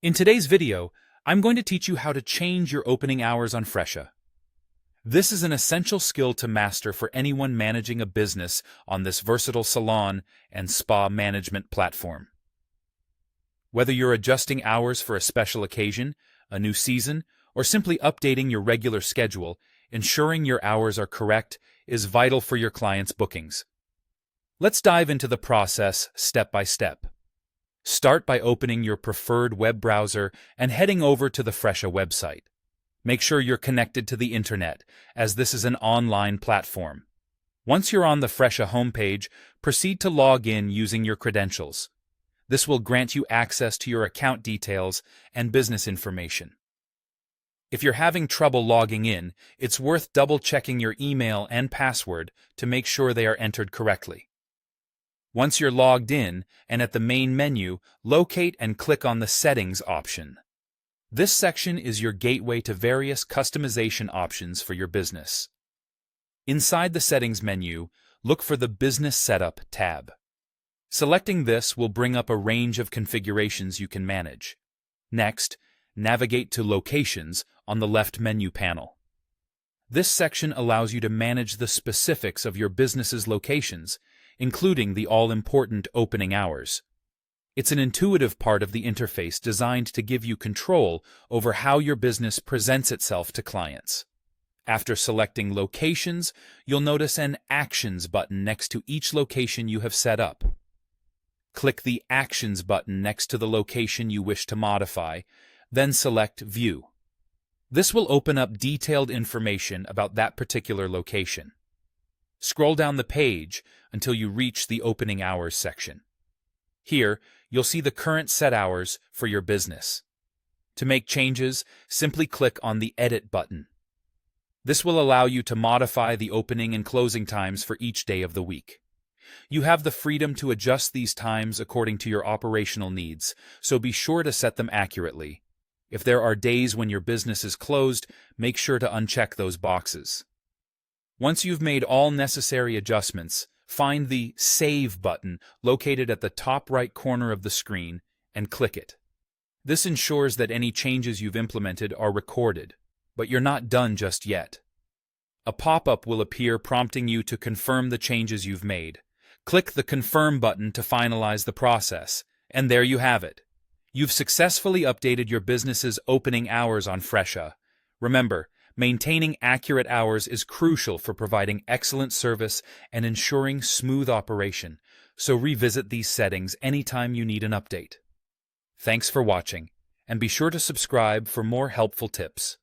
In today's video, I'm going to teach you how to change your opening hours on Fresha. This is an essential skill to master for anyone managing a business on this versatile salon and spa management platform. Whether you're adjusting hours for a special occasion, a new season, or simply updating your regular schedule, ensuring your hours are correct is vital for your clients' bookings. Let's dive into the process step by step. Start by opening your preferred web browser and heading over to the Fresha website. Make sure you're connected to the internet, as this is an online platform. Once you're on the Fresha homepage, proceed to log in using your credentials. This will grant you access to your account details and business information. If you're having trouble logging in, it's worth double-checking your email and password to make sure they are entered correctly. Once you're logged in and at the main menu, locate and click on the Settings option. This section is your gateway to various customization options for your business. Inside the Settings menu, look for the Business Setup tab. Selecting this will bring up a range of configurations you can manage. Next, navigate to Locations on the left menu panel. This section allows you to manage the specifics of your business's locations, including the all-important opening hours. It's an intuitive part of the interface designed to give you control over how your business presents itself to clients. After selecting Locations, you'll notice an Actions button next to each location you have set up. Click the Actions button next to the location you wish to modify, then select View. This will open up detailed information about that particular location. Scroll down the page until you reach the Opening Hours section. Here, you'll see the current set hours for your business. To make changes, simply click on the Edit button. This will allow you to modify the opening and closing times for each day of the week. You have the freedom to adjust these times according to your operational needs, so be sure to set them accurately. If there are days when your business is closed, make sure to uncheck those boxes. Once you've made all necessary adjustments, find the Save button located at the top right corner of the screen and click it. This ensures that any changes you've implemented are recorded, but you're not done just yet. A pop-up will appear prompting you to confirm the changes you've made. Click the Confirm button to finalize the process, and there you have it. You've successfully updated your business's opening hours on Fresha. Remember, maintaining accurate hours is crucial for providing excellent service and ensuring smooth operation, so revisit these settings anytime you need an update. Thanks for watching, and be sure to subscribe for more helpful tips.